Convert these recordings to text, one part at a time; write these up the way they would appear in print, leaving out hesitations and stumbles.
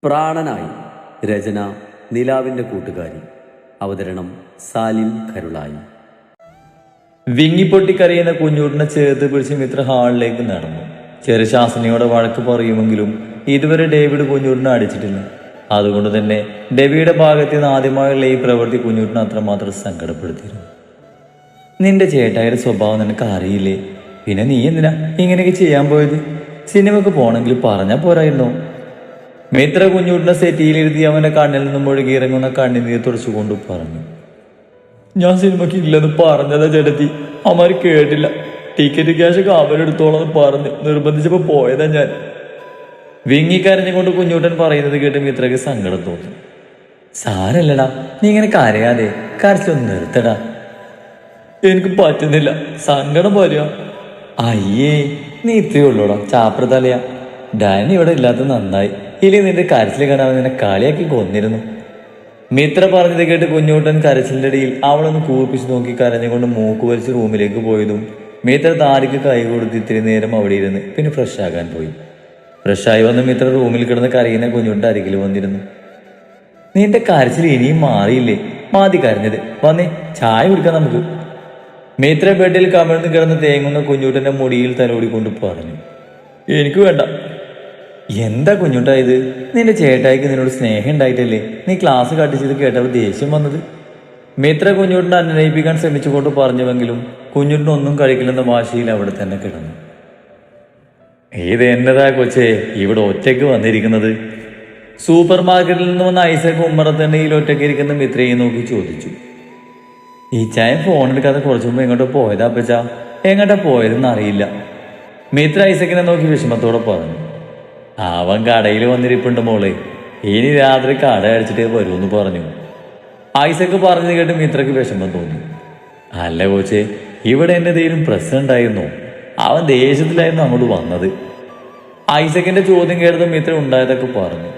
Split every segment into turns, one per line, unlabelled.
പ്രാണനായി. രചന നിലാവിൻ്റെ കൂട്ടുകാരി. അവതരണം സാലിം കരുളായി.
വിങ്ങിപ്പൊട്ടിക്കരയുന്ന കുഞ്ഞൂട്ടിനെ ചേർത്ത് പിടിച്ച് മിത്ര ഹാളിലേക്ക് നടന്നു. ചെറു ശാസനയോടെ വഴക്ക് പറയുമെങ്കിലും ഇതുവരെ ഡേവിഡ് കുഞ്ഞൂട്ടിനെ അടിച്ചിട്ടില്ല. അതുകൊണ്ട് തന്നെ ഡെവിയുടെ ഭാഗത്ത് നിന്ന് ആദ്യമായുള്ള ഈ പ്രവൃത്തി കുഞ്ഞൂട്ടിനെ അത്രമാത്രം സങ്കടപ്പെടുത്തിയിരുന്നു. നിന്റെ ചേട്ടായുടെ സ്വഭാവം നിനക്ക് അറിയില്ലേ? പിന്നെ നീ എന്തിനാ ഇങ്ങനെയൊക്കെ ചെയ്യാൻ പോയത്? സിനിമക്ക് പോണെങ്കിൽ പറഞ്ഞാൽ പോരായിരുന്നോ? മിത്ര കുഞ്ഞൂട്ടിനെ സെറ്റിയിലിരുത്തി അവന്റെ കണ്ണിൽ നിന്നും ഒഴുകിയിറങ്ങുന്ന കണ്ണിനീർ തുടച്ചുകൊണ്ട് പറഞ്ഞു. ഞാൻ സിനിമയ്ക്ക് ഇല്ലെന്ന് പറഞ്ഞതാ ചേട്ടത്തി. അവന്മാര് കേട്ടില്ല. ടിക്കറ്റ് ക്യാഷ് അവരെടുത്തോളം പറഞ്ഞ് നിർബന്ധിച്ചപ്പോ പോയതാ ഞാൻ. വിങ്ങിക്കരഞ്ഞുകൊണ്ട് കുഞ്ഞൂട്ടൻ പറയുന്നത് കേട്ട് മിത്രക്ക് സങ്കടം തോന്നി. സാരല്ലടാ, നീ ഇങ്ങനെ കരയാതെ, കരച്ചിലൊന്ന് നിർത്തടാ. എനിക്ക് പറ്റുന്നില്ല, സങ്കടം പോരുക. അയ്യേ, നീ ഇത്രയേ ഉള്ളൂടാ, ചാപ്ര തലയാ. ഡാനി ഇവിടെ ഇല്ലാത്ത നന്നായി. ഇല്ലേ നിന്റെ കരച്ചിൽ കാണാൻ നിന്നെ കളിയാക്കി കൊന്നിരുന്നു. മിത്ര പറഞ്ഞത് കേട്ട് കുഞ്ഞൂട്ടൻ കരച്ചിലിന്റെ ഇടയിൽ അവളൊന്ന് കൂർപ്പിച്ച് നോക്കി കരഞ്ഞുകൊണ്ട് മൂക്ക് വലിച്ച് റൂമിലേക്ക് പോയതും മിത്ര താരിക്ക് കൈ കൊടുത്ത് ഇത്തിരി നേരം അവിടെ ഇരുന്ന് പിന്നെ ഫ്രഷ് ആകാൻ പോയി. ഫ്രഷായി വന്ന് മിത്ര റൂമിൽ കിടന്ന് കരയുന്ന കുഞ്ഞൂട്ടൻ അരികിൽ വന്നിരുന്നു. നിന്റെ കരച്ചിൽ ഇനിയും മാറിയില്ലേ? മാതി കരഞ്ഞത്. വന്നേ, ചായ കുടിക്കാം നമുക്ക്. മിത്ര ബെഡിൽ കമിഴ്ന്ന് കിടന്ന് തേങ്ങുന്ന കുഞ്ഞൂട്ടന്റെ മുടിയിൽ തലോടിക്കൊണ്ട് പറഞ്ഞു. എനിക്ക് വേണ്ട. എന്താ കുഞ്ഞുട്ടാ ഇത്? നിന്റെ ചേട്ടായിക്ക് നിന്നോട് സ്നേഹം ഉണ്ടായിട്ടല്ലേ നീ ക്ലാസ് കട്ടിച്ചത് കേട്ടപ്പോൾ ദേഷ്യം വന്നത്? മിത്ര കുഞ്ഞുട്ടിനെ അന്വയിപ്പിക്കാൻ ശ്രമിച്ചുകൊണ്ട് പറഞ്ഞുവെങ്കിലും കുഞ്ഞുട്ടിനൊന്നും കഴിക്കില്ലെന്ന വാശിയിൽ അവിടെ തന്നെ കിടന്നു. ഇത് എന്നതാ കൊച്ചേ ഇവിടെ ഒറ്റയ്ക്ക് വന്നിരിക്കുന്നത്? സൂപ്പർ മാർക്കറ്റിൽ നിന്ന് വന്ന ഐസക് ഉമ്മറത്തണ്ണയിൽ ഒറ്റയ്ക്ക് ഇരിക്കുന്ന മിത്രയെ നോക്കി ചോദിച്ചു. ഈ ചായ ഫോൺ എടുക്കാതെ കുറച്ചു മുമ്പ് എങ്ങോട്ടോ പോയതാ അപ്പച്ചാ. എങ്ങോട്ടാ പോയതെന്ന് അറിയില്ല. മിത്ര ഐസക്കിനെ നോക്കി വിഷമത്തോടെ പറഞ്ഞു. അവൻ കടയിൽ വന്നിരിപ്പുണ്ട് മോളെ. ഇനി രാത്രി കട അടിച്ചിട്ടേ വരുമെന്ന് പറഞ്ഞു. ഐസക്ക് പറഞ്ഞു കേട്ട് മിത്രക്ക് വിഷമം തോന്നി. അല്ല കോച്ചേ, ഇവിടെ എൻ്റെ എന്തെങ്കിലും പ്രശ്നം ഉണ്ടായിരുന്നു? അവൻ ദേഷ്യത്തിലായിരുന്നു അങ്ങോട്ട് വന്നത്. ഐസക്കിന്റെ ചോദ്യം കേട്ടത് മിത്ര ഉണ്ടായതൊക്കെ പറഞ്ഞു.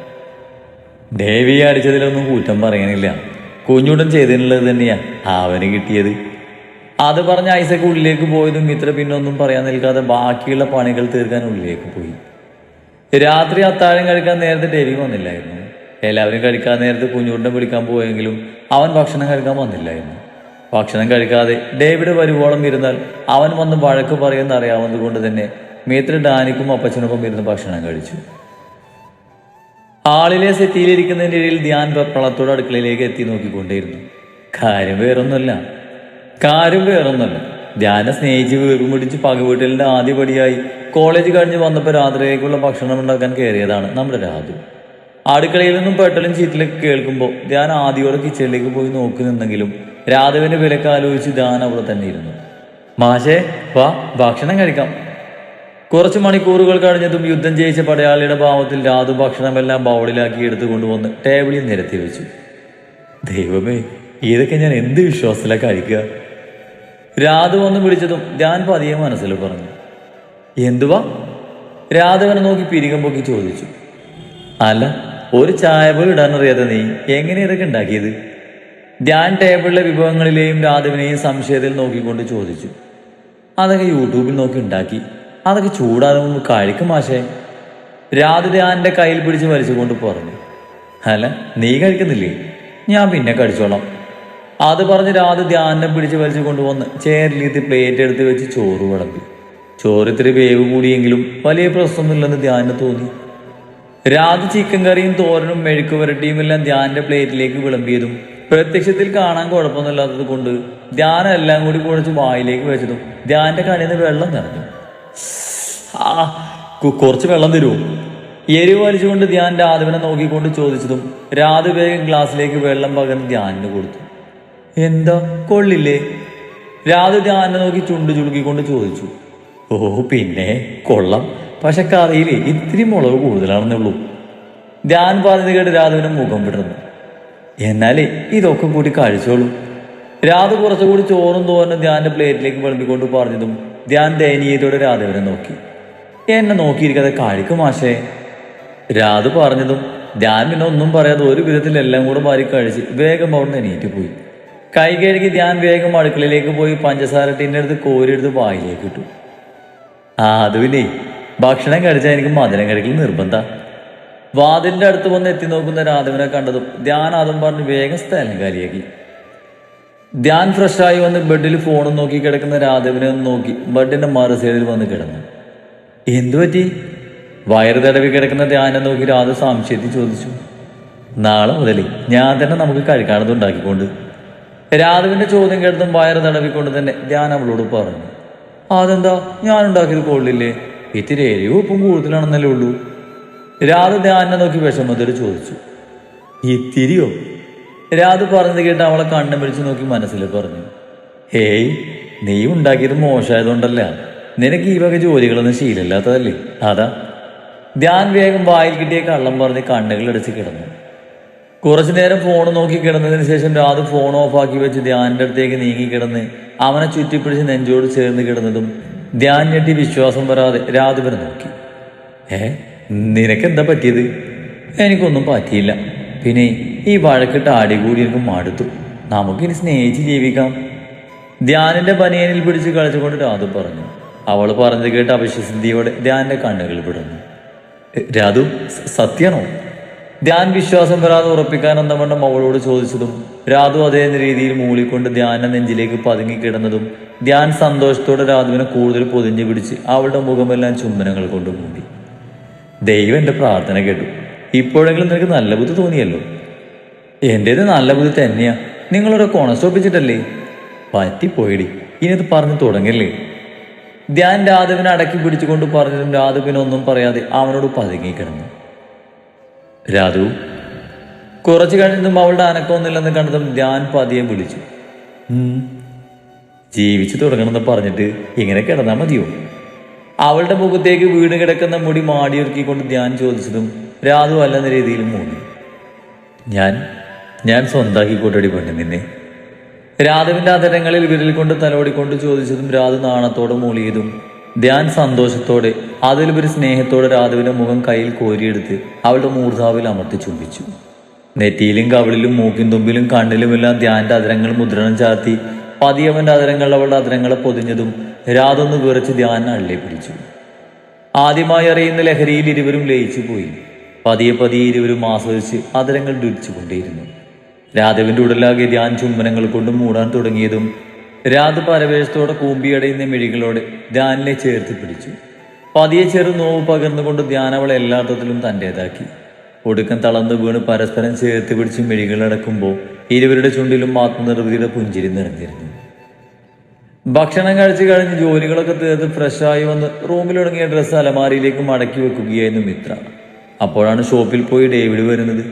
ദേവിയെ അടിച്ചതിലൊന്നും കുറ്റം പറയാനില്ല. കുഞ്ഞുടൻ ചെയ്തതിനുള്ളത് തന്നെയാ അവന് കിട്ടിയത്. അത് പറഞ്ഞ് ഐസക്ക് ഉള്ളിലേക്ക് പോയതും മിത്ര പിന്നെ ഒന്നും പറയാൻ നിൽക്കാതെ ബാക്കിയുള്ള പണികൾ തീർക്കാൻ ഉള്ളിലേക്ക് പോയി. രാത്രി അത്താഴം കഴിക്കാൻ നേരത്തെ ഡെവി വന്നില്ലായിരുന്നു. എല്ലാവരും കഴിക്കാൻ നേരത്തെ കുഞ്ഞൂട്ടിനെ വിളിക്കാൻ പോയെങ്കിലും അവൻ ഭക്ഷണം കഴിക്കാൻ വന്നില്ലായിരുന്നു. ഭക്ഷണം കഴിക്കാതെ ഡേവിഡ് വരുവോളം ഇരുന്നാൽ അവൻ വന്ന് വഴക്ക് പറയുമെന്ന് അറിയാവുന്നത് കൊണ്ട് തന്നെ മിത്ര ഡാനിക്കും അപ്പച്ചനൊപ്പം ഇരുന്ന് ഭക്ഷണം കഴിച്ചു. ആളിലെ സെറ്റിയിലിരിക്കുന്നതിൻ്റെ ഇടയിൽ ധ്യാൻ വെപ്രളത്തോടെ അടുക്കളയിലേക്ക് എത്തി നോക്കിക്കൊണ്ടേയിരുന്നു. കാര്യം വേറൊന്നുമല്ല. ധ്യാനെ സ്നേഹിച്ച് വീർപ്പ് പിടിച്ച് പകവീട്ടലിന്റെ ആദ്യപടിയായി കോളേജ് കഴിഞ്ഞ് വന്നപ്പോൾ രാത്രിയിലേക്കുള്ള ഭക്ഷണം ഉണ്ടാക്കാൻ കയറിയതാണ് നമ്മുടെ രാധു. അടുക്കളയിൽ നിന്നും പെട്ടലും ചീറ്റിലൊക്കെ കേൾക്കുമ്പോൾ ധ്യാൻ ആദ്യയോടെ കിച്ചണിലേക്ക് പോയി നോക്കി നിന്നെങ്കിലും രാധുവിന്റെ വിലക്ക് ആലോചിച്ച് ധ്യാൻ അവിടെ തന്നെ ഇരുന്നു. മാഷേ വാ, ഭക്ഷണം കഴിക്കാം. കുറച്ച് മണിക്കൂറുകൾ കഴിഞ്ഞതും യുദ്ധം ജയിച്ച പടയാളിയുടെ ഭാവത്തിൽ രാധു ഭക്ഷണമെല്ലാം ബൗളിലാക്കി എടുത്തു കൊണ്ടുവന്ന് ടേബിളിൽ നിരത്തി വെച്ചു. ദൈവമേ, ഇതൊക്കെ ഞാൻ എന്ത് വിശ്വാസത്തിലാണ് കഴിക്കുക? രാധു വന്ന് വിളിച്ചതും ധ്യാൻ പതിയെ മനസ്സിൽ പറഞ്ഞു. എന്തുവാ? രാധവനെ നോക്കി പിരികം പൊക്കി ചോദിച്ചു. അല്ല, ഒരു ചായ പോലും ഇടാനറിയാതെ നീ എങ്ങനെ ഇതൊക്കെ ഉണ്ടാക്കിയത്? ധ്യാൻ ടേബിളിലെ വിഭവങ്ങളിലെയും രാധവിനെയും സംശയത്തിൽ നോക്കിക്കൊണ്ട് ചോദിച്ചു. അതൊക്കെ യൂട്യൂബിൽ നോക്കി ഉണ്ടാക്കി. അതൊക്കെ ചൂടാതെ മുമ്പ് കഴിക്കും മാഷേ. രാധ ധ്യാനിന്റെ കയ്യിൽ പിടിച്ച് വലിച്ചുകൊണ്ട് പറഞ്ഞു. അല്ല, നീ കഴിക്കുന്നില്ലേ? ഞാൻ പിന്നെ കഴിച്ചോളാം. അത് പറഞ്ഞ് രാധ ധ്യാനെ പിടിച്ച് വലിച്ചു കൊണ്ടുവന്ന് ചേരിലിരുത്തി പ്ലേറ്റ് എടുത്ത് വെച്ച് ചോറ് വിളമ്പി. ചോറ് ഇത്തിരി വേവ് കൂടിയെങ്കിലും വലിയ പ്രശ്നമൊന്നുമില്ലെന്ന് ധ്യാനിന് തോന്നി. രാധ ചിക്കൻ കറിയും തോരനും മെഴുക്ക് വരട്ടിയും എല്ലാം ധ്യാനിന്റെ പ്ലേറ്റിലേക്ക് വിളമ്പിയതും പ്രത്യക്ഷത്തിൽ കാണാൻ കുഴപ്പമൊന്നുമില്ലാത്തത് കൊണ്ട് ധ്യാനം എല്ലാം കൂടി കുഴച്ച് വായിലേക്ക് വെച്ചതും ധ്യാനിന്റെ കണ്ണിൽ നിന്ന് വെള്ളം നിറഞ്ഞു. കുറച്ച് വെള്ളം തരുമോ? എരിവ് വലിച്ചുകൊണ്ട് ധ്യാൻ രാധുവിനെ നോക്കിക്കൊണ്ട് ചോദിച്ചതും രാധു വേഗം ഗ്ലാസ്സിലേക്ക് വെള്ളം പകർന്ന് ധ്യാനിന് കൊടുത്തു. എന്താ, കൊള്ളില്ലേ? രാധു ധ്യാനെ നോക്കി ചുണ്ട് ചുളുക്കിക്കൊണ്ട് ചോദിച്ചു. ഓ പിന്നെ കൊള്ളാം, പക്ഷെ കറിയില്ലേ ഇത്തിരി മുളക് കൂടുതലാണെന്നേ ഉള്ളൂ. ധ്യാൻ പറഞ്ഞത് കേട്ട് രാധുവിനെ മുഖം വിടർന്നു. എന്നാലേ ഇതൊക്കെ കൂടി കഴിച്ചോളൂ. രാധു കുറച്ചുകൂടി ചോറും തോരനും ധ്യാന്റെ പ്ലേറ്റിലേക്ക് വിളമ്പിക്കൊണ്ട് പറഞ്ഞതും ധ്യാൻ ദയനീയതയോടെ രാധുവിനെ നോക്കി. എന്നെ നോക്കിയിരിക്കാതെ കഴിക്കും മാഷേ. രാധു പറഞ്ഞതും ധ്യാൻ പിന്നെ ഒന്നും പറയാതെ ഒരു വിധത്തിൽ എല്ലാം കൂടെ മാറി കഴിച്ച് വേഗം അവിടുന്ന് എണീറ്റ് പോയി. കൈ കഴുകി ധ്യാൻ വേഗം അടുക്കളയിലേക്ക് പോയി പഞ്ചസാര ടിന്നെടുത്ത് കോരിയെടുത്ത് വായിലേക്ക് ഇട്ടു. അത് പിന്നെ ഭക്ഷണം കഴിച്ചാൽ എനിക്ക് മധുരം കഴിക്കൽ നിർബന്ധ. വാതിലിന്റെ അടുത്ത് വന്ന് എത്തി നോക്കുന്ന രാധവനെ കണ്ടതും ധ്യാൻ അതും പറഞ്ഞ് വേഗം സ്ഥലം കാലിയാക്കി. ധ്യാൻ ഫ്രഷായി വന്ന് ബെഡിൽ ഫോണും നോക്കി കിടക്കുന്ന രാധവനെ ഒന്ന് നോക്കി ബെഡിന്റെ മറു സൈഡിൽ വന്ന് കിടന്നു. എന്തു പറ്റി? വയറ് തടവി കിടക്കുന്ന ധ്യാനെ നോക്കി രാധ സംശയത്തിൽ ചോദിച്ചു. നാളെ മുതൽ ഞാൻ തന്നെ നമുക്ക് കഴിക്കാനത് ഉണ്ടാക്കിക്കൊണ്ട്. രാധവിന്റെ ചോദ്യം കേട്ടതും വയറ് തടവിക്കൊണ്ട് തന്നെ ധ്യാൻ അവളോട് പറഞ്ഞു. അതെന്താ, ഞാൻ ഉണ്ടാക്കിയത് കൊള്ളില്ലേ? ഇത്തിരി എരിവും ഉപ്പും കൂടുതലാണെന്നല്ലേ ഉള്ളൂ. രാധ ധ്യാനെ നോക്കി വിഷമത്തോട് ചോദിച്ചു. ഇത്തിരിയോ? രാധ പറഞ്ഞത് കേട്ട് അവളെ കണ്ണും പിടിച്ച് നോക്കി മനസ്സിൽ പറഞ്ഞു. ഹേയ്, നീ ഉണ്ടാക്കിയത് മോശമായതുകൊണ്ടല്ല, നിനക്ക് ഈ വക ജോലികളൊന്നും ശീലമില്ലാത്തതല്ലേ, അതാ. ധ്യാൻ വേഗം വായിൽ കിട്ടിയ കള്ളം പറഞ്ഞ് കണ്ണുകൾ അടച്ച് കിടന്നു. കുറച്ചു നേരം ഫോൺ നോക്കി കിടന്നതിന് ശേഷം രാധ ഫോൺ ഓഫാക്കി വെച്ച് ധ്യാനിന്റെ അടുത്തേക്ക് നീങ്ങി കിടന്ന് അവനെ ചുറ്റിപ്പിടിച്ച് നെഞ്ചോട് ചേർന്ന് കിടന്നതും ധ്യാൻ ഞെട്ടി വിശ്വാസം വരാതെ രാധവനെ നോക്കി. നിനക്കെന്താ പറ്റിയത്? എനിക്കൊന്നും പറ്റിയില്ല. പിന്നെ ഈ വഴക്കിട്ട് ആടികൂടി എനിക്ക് മടുത്തു. നമുക്കിനി സ്നേഹിച്ച് ജീവിക്കാം. ധ്യാനിന്റെ ബനിയനിൽ പിടിച്ച് കളിച്ചുകൊണ്ട് രാധു പറഞ്ഞു. അവൾ പറഞ്ഞത് കേട്ട് അവിശ്വസനീയോടെ ധ്യാനിന്റെ കണ്ണുകൾ വിടുന്നു. രാധു, സത്യാണോ? ധ്യാൻ വിശ്വാസം വരാതെ ഉറപ്പിക്കാൻ എന്നവണ്ണം അവളോട് ചോദിച്ചതും രാധു അതേ രീതിയിൽ മൂളിക്കൊണ്ട് ധ്യാന നെഞ്ചിലേക്ക് പതുങ്ങി കിടന്നതും ധ്യാൻ സന്തോഷത്തോടെ രാധുവിനെ കൂടുതൽ പൊതിഞ്ഞു പിടിച്ച് അവളുടെ മുഖമെല്ലാം ചുംബനങ്ങൾ കൊണ്ട് മൂടി. ദൈവം എൻ്റെ പ്രാർത്ഥന കേട്ടു. ഇപ്പോഴെങ്കിലും നിനക്ക് നല്ല ബുദ്ധി തോന്നിയല്ലോ. എൻ്റേത് നല്ല ബുദ്ധി തന്നെയാ. നിങ്ങളൊരു കൊണസ്റ്റോപ്പിച്ചിട്ടല്ലേ? പറ്റിപ്പോയിടി, ഇനിയത് പറഞ്ഞു തുടങ്ങല്ലേ. ധ്യാൻ രാധവിനെ അടക്കി പിടിച്ചുകൊണ്ട് പറഞ്ഞതും രാധവിനൊന്നും പറയാതെ അവനോട് പതുങ്ങി കിടന്നു. രാധു കുറച്ചു കഴിഞ്ഞതും അവളുടെ അനക്കമൊന്നുമില്ലെന്ന് കണ്ടതും ധ്യാൻ പതിയെ വിളിച്ചു. ജീവിച്ചു തുടങ്ങണമെന്ന് പറഞ്ഞിട്ട് ഇങ്ങനെ കിടന്നാൽ മതിയോ? അവളുടെ മുഖത്തേക്ക് വീണ് കിടക്കുന്ന മുടി മാടിയൊരുക്കിക്കൊണ്ട് ധ്യാൻ ചോദിച്ചതും രാധു അല്ലെന്ന രീതിയിൽ മൂടി. ഞാൻ സ്വന്താക്കിക്കോട്ടടി പെണ്ണു നിന്നെ. രാധവിന്റെ അതരങ്ങളിൽ വിരൽ കൊണ്ട് തലോടിക്കൊണ്ട് ചോദിച്ചതും രാധു നാണത്തോടെ മൂളിയതും ധ്യാൻ സന്തോഷത്തോടെ അതിലുപരി സ്നേഹത്തോടെ രാധവിന്റെ മുഖം കയ്യിൽ കോരിയെടുത്ത് അവളുടെ മൂർധാവിൽ അമർത്തി ചുംബിച്ചു. നെറ്റിയിലും കവിളിലും മൂക്കിൻ തുമ്പിലും കണ്ണിലുമെല്ലാം ധ്യാന്റെ അതരങ്ങൾ മുദ്രണം ചാർത്തി പതിയവന്റെ അതരങ്ങൾ അവളുടെ അതരങ്ങളെ പൊതിഞ്ഞതും രാധൊന്ന് വിറച്ച് ധ്യാൻ അള്ളി പിടിച്ചു. ആദ്യമായി അറിയുന്ന ലഹരിയിൽ ഇരുവരും ലയിച്ചു പോയി. പതിയെ ഇരുവരും ആസ്വദിച്ച് അതരങ്ങൾ രുചിച്ചുകൊണ്ടേയിരുന്നു. രാധവിന്റെ ഉടലാകെ ധ്യാൻ ചുംബനങ്ങൾ കൊണ്ട് മൂടാൻ തുടങ്ങിയതും രാധ പരവേശത്തോടെ കൂമ്പിയടയുന്ന മിഴികളോടെ ധ്യാനിനെ ചേർത്ത് പിടിച്ചു. പതിയെ ചെറു നോവ് പകർന്നുകൊണ്ട് ധ്യാൻ അവളെ എല്ലാത്തരത്തിലും തൻ്റേതാക്കി. ഒടുക്കം തളർന്നു വീണ് പരസ്പരം ചേർത്ത് പിടിച്ച് മിഴികളടക്കുമ്പോൾ ഇരുവരുടെ ചുണ്ടിലും ആത്മനിർവൃതിയുടെ പുഞ്ചിരി നിറഞ്ഞിരുന്നു. ഭക്ഷണം കഴിച്ചു കഴിഞ്ഞ് ജോലികളൊക്കെ തീർത്ത് ഫ്രഷായി വന്ന് റൂമിലുടങ്ങിയ ഡ്രസ്സ് അലമാരിയിലേക്ക് മടക്കി വെക്കുകയായിരുന്നു മിത്ര. അപ്പോഴാണ് ഷോപ്പിൽ പോയി ഡേവിഡ് വരുന്നത്.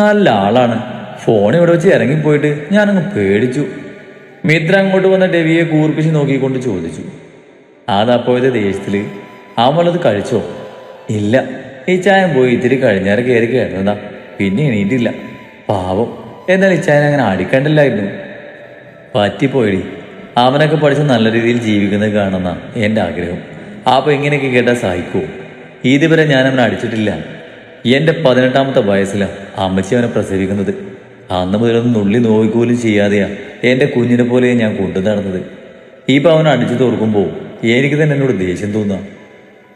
നല്ല ആളാണ്. ഫോൺ ഇവിടെ വെച്ച് ഇറങ്ങിപ്പോയിട്ട് ഞാനങ്ങ് പേടിച്ചു. മിത്ര അങ്ങോട്ട് വന്ന ഡെവിയെ കൂർപ്പിച്ച് നോക്കിക്കൊണ്ട് ചോദിച്ചു. അതപ്പോഴത്തെ ദേഷ്യത്തില് അവളത് കഴിച്ചോ? ഇല്ല, ഈ ചായം പോയി ഇത്തിരി കഴിഞ്ഞാൽ കയറി കിടന്നതാ, പിന്നെ എണീറ്റില്ല. പാവം. എന്നാൽ ഈ ചായൻ അങ്ങനെ അടിക്കണ്ടില്ലായിരുന്നു. പറ്റിപ്പോയിടി. അവനൊക്കെ പഠിച്ച് നല്ല രീതിയിൽ ജീവിക്കുന്നത് കാണുന്ന എൻ്റെ ആഗ്രഹം. അപ്പോൾ ഇങ്ങനെയൊക്കെ കേട്ടാൽ സഹിക്കുമോ? ഇതുവരെ ഞാൻ അവനെ അടിച്ചിട്ടില്ല. എൻ്റെ 18ാമത്തെ വയസ്സിലാണ് അമ്മച്ചി അവനെ പ്രസവിക്കുന്നത്. അന്ന് മുതലൊന്നും നുള്ളി നോക്കിപ്പോലും ചെയ്യാതെയാ എൻ്റെ കുഞ്ഞിനെ പോലെ ഞാൻ കൊണ്ടു നടന്നത്. ഇപ്പം അവൻ അടിച്ചു തോർക്കുമ്പോൾ എനിക്ക് തന്നെ എന്നോട് ദേഷ്യം തോന്നാം.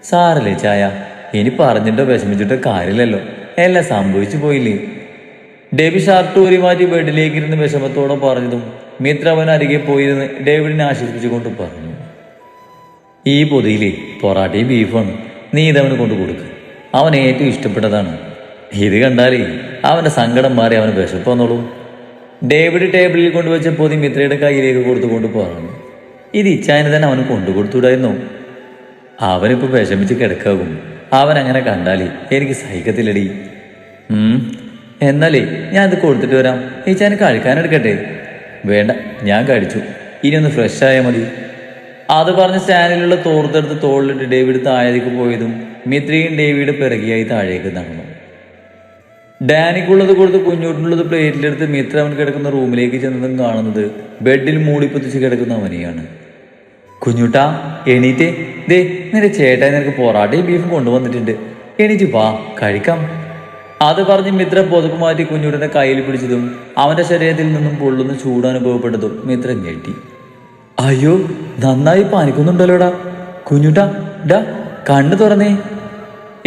സാരല്ലേ ചായ, ഇനി പറഞ്ഞിട്ടോ വിഷമിച്ചിട്ടോ കാര്യമില്ലല്ലോ, എല്ലാം സംഭവിച്ചു പോയില്ലേ. ഡേവി ഷർട്ട് ഊരി മാറ്റി ബെഡിലേക്ക് ഇരുന്ന് വിഷമത്തോടെ പറഞ്ഞതും മിത്ര അവൻ അരികെ പോയിരുന്ന് ഡേവിഡിനെ ആശ്വസിപ്പിച്ചുകൊണ്ട് പറഞ്ഞു. ഈ പൊതിയിലെ പൊറാട്ടയും ബീഫാണ്, നീ ഇതവന് കൊണ്ടു കൊടുക്ക്. അവൻ ഏറ്റവും ഇഷ്ടപ്പെട്ടതാണ്. ഇത് കണ്ടാലേ അവൻ്റെ സങ്കടം മാറി അവന് വിശപ്പ് വന്നോളൂ. ഡേവിഡ് ടേബിളിൽ കൊണ്ടുവച്ച പൊതി മിത്രയുടെ കയ്യിലേക്ക് കൊടുത്തുകൊണ്ട് പറഞ്ഞു. ഇത് ഇച്ചായന് തന്നെ അവന് കൊണ്ടുകൊടുത്തുവിടായിരുന്നു. അവനിപ്പോൾ വിഷമിച്ച് കിടക്കാകും. അവൻ അങ്ങനെ കണ്ടാലേ എനിക്ക് സഹിക്കത്തില്ലടി. എന്നാലേ ഞാൻ ഇത് കൊടുത്തിട്ട് വരാം. ഇച്ചായന് കഴിക്കാനെടുക്കട്ടെ? വേണ്ട, ഞാൻ കഴിച്ചു. ഇനി ഒന്ന് ഫ്രഷ് ആയാൽ മതി. അത് പറഞ്ഞ് സ്റ്റാൻഡിലുള്ള തോർത്തെടുത്ത് തോളിലിട്ട് ഡേവിഡ് താഴേക്ക് പോയതും മിത്രയും ഡേവിഡ് പിറകിയായി താഴേക്ക് നടന്നു. ഡാനിക്കുള്ളത് കൊടുത്ത് കുഞ്ഞൂട്ടിനുള്ളത് പ്ലേറ്റിലെടുത്ത് മിത്ര അവൻ കിടക്കുന്ന റൂമിലേക്ക് ചെന്നതും കാണുന്നത് ബെഡിൽ മൂടിപ്പൊത്തിച്ച് കിടക്കുന്ന അവനെയാണ്. കുഞ്ഞൂട്ടാ, എണീറ്റേ. ദേ, നിന്റെ ചേട്ടായി നിനക്ക് പൊറാട്ടയും ബീഫും കൊണ്ടുവന്നിട്ടുണ്ട്. എണീറ്റ് വാ, കഴിക്കാം. അത് പറഞ്ഞ് മിത്ര പുതപ്പ് മാറ്റി കുഞ്ഞൂട്ടിന്റെ കയ്യിൽ പിടിച്ചതും അവന്റെ ശരീരത്തിൽ നിന്നും പൊള്ളുന്ന ചൂട് അനുഭവപ്പെട്ടതും മിത്ര ഞെട്ടി. അയ്യോ, നന്നായി പനിക്കുന്നുണ്ടല്ലോടാ. കുഞ്ഞൂട്ടാ, ഡാ കണ്ണു തുറന്നേ.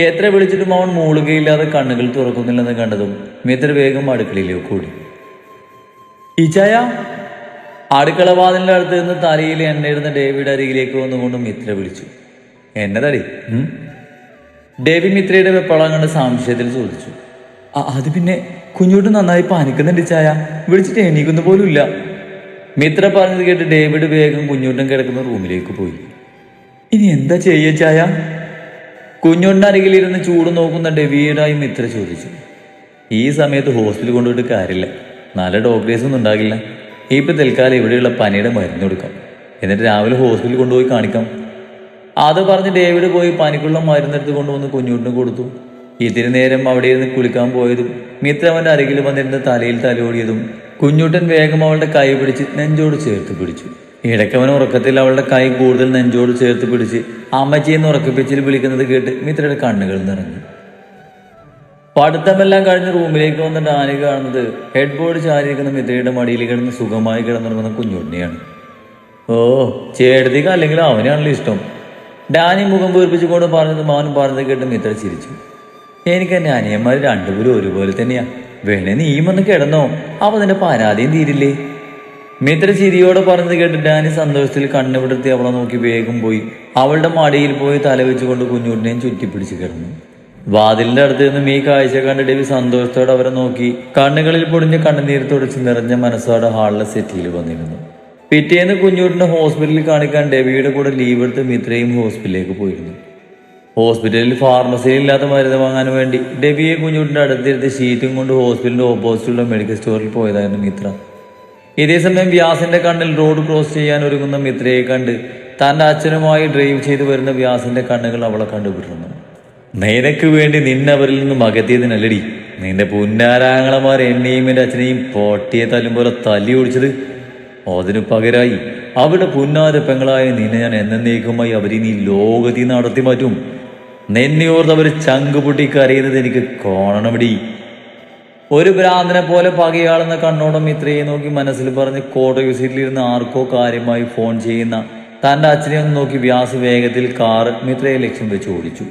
എത്ര വിളിച്ചിട്ടും അവൻ മൂളുകയില്ലാതെ കണ്ണുകൾ തുറക്കുന്നില്ലെന്ന് കണ്ടതും മിത്ര വേഗം അടുക്കളയിലേക്ക് കൂടി. ഇച്ചായ, അടുക്കള വാതിലിന്റെ അടുത്ത് നിന്ന് തലയിൽ എണ്ണയിരുന്ന ഡേവിഡ് അരികിലേക്ക് വന്നുകൊണ്ട് മിത്ര വിളിച്ചു. എന്നതടി? ഡേവി മിത്രയുടെ വെപ്പളം കണ്ട് സംശയത്തിൽ ചോദിച്ചു. അത് പിന്നെ കുഞ്ഞൂട്ട് നന്നായി പാനിക്കുന്നുണ്ട് ചായ, വിളിച്ചിട്ട് എണീക്കുന്ന പോലും ഇല്ല. മിത്ര പറഞ്ഞത് കേട്ട് ഡേവിഡ് വേഗം കുഞ്ഞൂട്ടൻ കിടക്കുന്ന റൂമിലേക്ക് പോയി. ഇനി എന്താ ചെയ്യ ചായ? കുഞ്ഞൂട്ടിന്റെ അരികിലിരുന്ന് ചൂട് നോക്കുന്ന ഡേവിഡായി മിത്ര ചോദിച്ചു. ഈ സമയത്ത് ഹോസ്പിറ്റലിൽ കൊണ്ടുപോയിട്ട് കാര്യമില്ല, നല്ല ഡോക്ടേഴ്സ് ഒന്നും ഉണ്ടാകില്ല. ഇപ്പൊ തൽക്കാലം ഇവിടെയുള്ള പനിയുടെ മരുന്ന് കൊടുക്കാം, എന്നിട്ട് രാവിലെ ഹോസ്പിറ്റലിൽ കൊണ്ടുപോയി കാണിക്കാം. അത് പറഞ്ഞ് ഡേവിഡ് പോയി പനിക്കുള്ള മരുന്നെടുത്ത് കൊണ്ടുവന്ന് കുഞ്ഞൂട്ടിന് കൊടുത്തു. ഇതിന് നേരം അവിടെ ഇരുന്ന് കുളിക്കാൻ പോയതും മിത്ര അവന്റെ അരികിൽ വന്നിരുന്ന് തലയിൽ തലോടിയതും കുഞ്ഞൂട്ടൻ വേഗം അവളുടെ കൈ പിടിച്ച് നെഞ്ചോട് ചേർത്ത് പിടിച്ചു. ഇടയ്ക്കവൻ ഉറക്കത്തിൽ അവളുടെ കൈ കൂടുതൽ നെഞ്ചോട് ചേർത്ത് പിടിച്ച് അമ്മച്ചിയെന്ന് ഉറക്കപ്പിച്ചിൽ വിളിക്കുന്നത് കേട്ട് മിത്രയുടെ കണ്ണുകൾ നിറഞ്ഞു. പഠിത്തമെല്ലാം കഴിഞ്ഞ് റൂമിലേക്ക് വന്ന ഡാനി കാണുന്നത് ഹെഡ് ബോർഡ് ചാരിയിരിക്കുന്ന മിത്രയുടെ മടിയിൽ കിടന്ന് സുഖമായി കിടന്നുറങ്ങുന്ന കുഞ്ഞുണ്ണിയാണ്. ഓ, ചേട്ടത്തിക്ക് അല്ലെങ്കിൽ അവനാണല്ലോ ഇഷ്ടം. ഡാനി മുഖം വീർപ്പിച്ചുകൊണ്ട് പറഞ്ഞത് അവൻ പറഞ്ഞത് കേട്ട് മിത്ര ചിരിച്ചു. എനിക്ക് എന്നെ അനിയന്മാർ രണ്ടുപേരും ഒരുപോലെ തന്നെയാ, വേണേ നീയും ഒന്ന് കിടന്നോ, അപ്പൊ നിന്റെ പരാതിയും തീരില്ലേ? മിത്ര ചിരിയോടെ പറഞ്ഞത് കേട്ട് ഡാനി സന്തോഷത്തിൽ കണ്ണു വിടർത്തി അവളെ നോക്കി വേഗം പോയി അവളുടെ മടിയിൽ പോയി തലവെച്ചുകൊണ്ട് കുഞ്ഞുട്ടിനെയും ചുറ്റിപ്പിടിച്ച് കിടന്നു. വാതിലിന്റെ അടുത്ത് നിന്നും ഈ കാഴ്ച കണ്ട ഡേവി സന്തോഷത്തോടെ അവരെ നോക്കി കണ്ണുകളിൽ പൊടിഞ്ഞ കണ്ണുനീര് തുടച്ച് നിറഞ്ഞ മനസ്സോടെ ഹാളിലെ സെറ്റിയിൽ വന്നിരുന്നു. പിറ്റേന്ന് കുഞ്ഞൂട്ടിനെ ഹോസ്പിറ്റലിൽ കാണിക്കാൻ ഡേവിയുടെ കൂടെ ലീവ് എടുത്ത് മിത്രയും ഹോസ്പിറ്റലിലേക്ക് പോയിരുന്നു. ഹോസ്പിറ്റലിൽ ഫാർമസിയിൽ ഇല്ലാത്ത മരുന്ന് വാങ്ങാൻ വേണ്ടി ഡെബിയെ കുഞ്ഞൂട്ടിന്റെ അടുത്തിരുത്തി ഷീറ്റും കൊണ്ട് ഹോസ്പിറ്റലിന്റെ ഓപ്പോസിറ്റുള്ള മെഡിക്കൽ സ്റ്റോറിൽ പോയതായിരുന്നു മിത്ര. ഇതേസമയം വ്യാസിന്റെ കണ്ണിൽ റോഡ് ക്രോസ് ചെയ്യാൻ ഒരുങ്ങുന്ന മിത്രയെ കണ്ട് തന്റെ അച്ഛനുമായി ഡ്രൈവ് ചെയ്തു വരുന്ന വ്യാസിന്റെ കണ്ണുകൾ അവളെ കണ്ടുപിടിരുന്നു. നിനക്ക് വേണ്ടി നിന്നവരിൽ നിന്നും അകത്തിയതിനല്ലടി നിന്റെ പുന്നാരാങ്ങളമാർ എന്നെയും എന്റെ അച്ഛനെയും പൊട്ടിയെ തല്ലും പോലെ തല്ലി ഓടിച്ചത്. അതിനു പകരമായി അവിടെ പുന്നാര പെങ്ങളായ നിന്നെ ഞാൻ എന്നേക്കുമായി അവരെ നീ ലോകത്തിൽ നടത്തി മാറ്റും. നിന്നെ ഓർത്ത് അവർ ചങ്ക് പൊട്ടി കരയുന്നത് എനിക്ക് കാണണമടി. ഒരു ഭ്രാന്തനെ പോലെ പകയാളുന്ന കണ്ണോടം മിത്രയെ നോക്കി മനസ്സിൽ പറഞ്ഞ് കോട്ട യൂസിറ്റിലിരുന്ന് ആർക്കോ കാര്യമായി ഫോൺ ചെയ്യുന്ന തന്റെ അച്ഛനെ ഒന്ന് നോക്കി വ്യാസ് വേഗത്തിൽ കാർ മിത്രയെ ലക്ഷ്യം വെച്ച് ഓടിച്ചു.